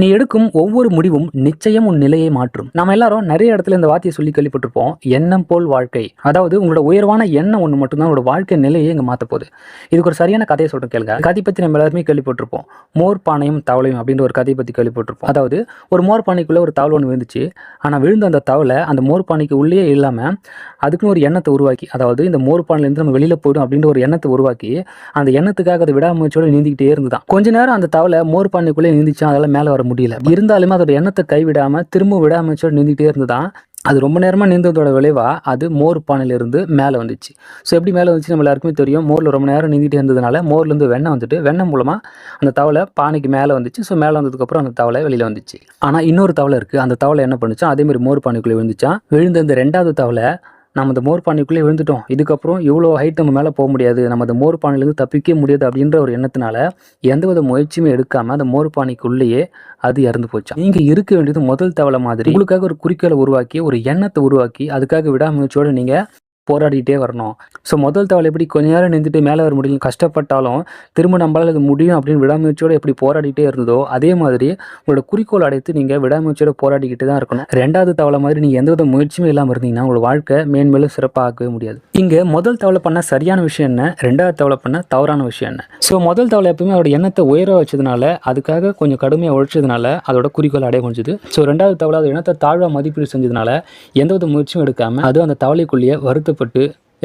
நீ எடுக்கும் ஒவ்வொரு முடிவும் நிச்சயம் உன் நிலையை மாற்றும். நாம எல்லாரும் நிறைய இடத்துல இந்த வார்த்தையை சொல்லி கேள்விப்பட்டிருப்போம். எண்ணம் போல் வாழ்க்கை. அதாவது உங்களோட உயர்வான எண்ணம் ஒன்று மட்டும்தான் உங்களோட வாழ்க்கை நிலையை இங்கே மாற்ற போகுது. இதுக்கு ஒரு சரியான கதையை சொல்றேன் கேளுங்க. கதை பற்றி நம்ம எல்லாருமே கேள்விப்பட்டிருப்போம். மோர் பானையும் தவளையும் அப்படின்ற ஒரு கதையை பற்றி கேள்விப்பட்டிருப்போம். அதாவது ஒரு மோர் பானைக்குள்ள ஒரு தவளை ஒன்று விழுந்துச்சு. ஆனால் விழுந்த அந்த தவளை அந்த மோர் பானைக்கு உள்ளே இல்லாமல் அதுக்குன்னு ஒரு எண்ணத்தை உருவாக்கி, அதாவது இந்த மோர் பானையிலேருந்து நம்ம வெளியில் போயிடும் அப்படின்ற ஒரு எண்ணத்தை உருவாக்கி அந்த எண்ணத்துக்காக அதை விடாமுயற்சியோடு நீந்திக்கிட்டே இருந்துதான். கொஞ்ச நேரம் அந்த தவளை மோர் பானைக்குள்ளே நீந்திச்சு, அதெல்லாம் மேலே வர முடியல. இருந்தாலுமே அதோட எண்ணத்தை கைவிடாம திரும்ப விடாமச்சோடு நீந்திக்கிட்டே இருந்துதான். அது ரொம்ப நேரமாக நீந்ததோட விளைவா அது மோர் பானையிலிருந்து மேலே வந்துச்சு. ஸோ எப்படி மேலே வந்துச்சு நம்ம எல்லாருக்குமே தெரியும். மோரில் ரொம்ப நேரம் நீந்திட்டே இருந்ததுனால மோர்லேருந்து வெண்ணெய் வந்துட்டு வெண்ணெய் மூலமாக அந்த தவளை பானைக்கு மேலே வந்துச்சு. ஸோ மேலே வந்ததுக்கப்புறம் அந்த தவளை வெளியில் வந்துச்சு. ஆனால் இன்னொரு தவளை இருக்குது. அந்த தவளை என்ன பண்ணுச்சா, அதேமாதிரி மோர் பானைக்குள்ளே விழுந்துச்சான். விழுந்த இந்த ரெண்டாவது தவளை, நம்ம இந்த மோர் பானைக்குள்ளே விழுந்துட்டோம், இதுக்கப்புறம் இவ்வளோ ஹைட் நம்ம மேலே போக முடியாது, நம்ம அந்த மோர் பானையிலேருந்து தப்பிக்க முடியாது அப்படின்ற ஒரு எண்ணத்தினால எந்தவித முயற்சியுமே எடுக்காமல் அந்த மோர் பானைக்குள்ளேயே அது இறந்து போச்சு. நீங்கள் இருக்க வேண்டியது முதல் தவளை மாதிரி உங்களுக்காக ஒரு குறிக்கோளை உருவாக்கி, ஒரு எண்ணத்தை உருவாக்கி, அதுக்காக விடாமுயற்சியோடு நீங்கள் போராடிட்டே வரணும். ஸோ முதல் தவளை எப்படி கொஞ்ச நேரம் நின்றுட்டு மேலே வர முடியும், கஷ்டப்பட்டாலும் திரும்ப நம்மளால் அது முடியும் அப்படின்னு விடாமுயற்சியோடு எப்படி போராடிட்டே இருந்ததோ, அதே மாதிரி உங்களோட குறிக்கோள் அடைத்து நீங்கள் விடாமுயற்சியோடு போராடிக்கிட்டு தான் இருக்கணும். ரெண்டாவது தவளை மாதிரி நீங்கள் எந்தவித முயற்சியுமே இல்லாமல் இருந்தீங்கன்னா உங்களோட வாழ்க்கை மேன்மேலும் சிறப்பாகவே முடியாது. இங்கே முதல் தவளை பண்ண சரியான விஷயம் என்ன, ரெண்டாவது தவளை பண்ண தவறான விஷயம் என்ன? ஸோ முதல் தவளை எப்பவுமே அதோட எண்ணத்தை உயர வச்சதுனால, அதுக்காக கொஞ்சம் கடுமையாக உழைச்சதுனால அதோட குறிக்கோள் அடைய முடிஞ்சது. ஸோ ரெண்டாவது தவளை அதோட எண்ணத்தை தாழ்வாக மதிப்பீடு செஞ்சதுனால எந்தவித முயற்சியும் எடுக்காமல் அது அந்த தவளைக்குள்ளேயே வருத்தப்பட்டு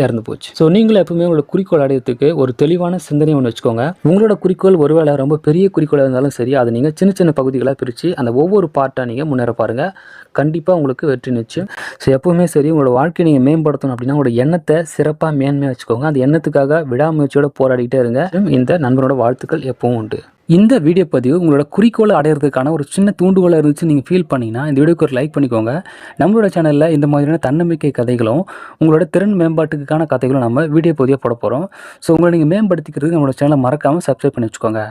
இறந்து போச்சு. ஸோ நீங்களும் எப்பவுமே உங்களோட குறிக்கோள் அடையிறதுக்கு ஒரு தெளிவான சிந்தனை ஒன்று வச்சுக்கோங்க. உங்களோட குறிக்கோள் ஒருவேளை ரொம்ப பெரிய குறிக்கோளாக இருந்தாலும் சரி, அதை நீங்கள் சின்ன சின்ன பகுதிகளாக பிரித்து அந்த ஒவ்வொரு பார்ட்டாக நீங்கள் முன்னேற பாருங்கள். கண்டிப்பாக உங்களுக்கு வெற்றி நிச்சயம். ஸோ எப்பவுமே சரி, உங்களோட வாழ்க்கையை நீங்கள் மேம்படுத்தணும் அப்படின்னா உங்களோட எண்ணத்தை சிறப்பாக மேன்மையாக வச்சுக்கோங்க. அந்த எண்ணத்துக்காக விடாமுயற்சியோட போராடிக்கிட்டே இருங்க. இந்த நண்பனோட வாழ்த்துக்கள் எப்பவும் உண்டு. இந்த வீடியோ பதிவு உங்களோட குறிக்கோளை அடையிறதுக்கான ஒரு சின்ன தூண்டுகோலாக இருந்துச்சு நீங்கள் ஃபீல் பண்ணிங்கன்னா இந்த வீடியோக்கு ஒரு லைக் பண்ணிக்கோங்க. நம்மளோட சேனலில் இந்த மாதிரியான தன்னம்பிக்கை கதைகளும் உங்களோட திறன் மேம்பாட்டுக்கான கதைகளும் நம்ம வீடியோ பதிவாக போட போகிறோம். ஸோ உங்களை நீங்கள் மேம்படுத்திக்கிறதுக்கு நம்மளோட சேனலை மறக்காமல் சப்ஸ்கிரைப் பண்ணி வச்சுக்கோங்க.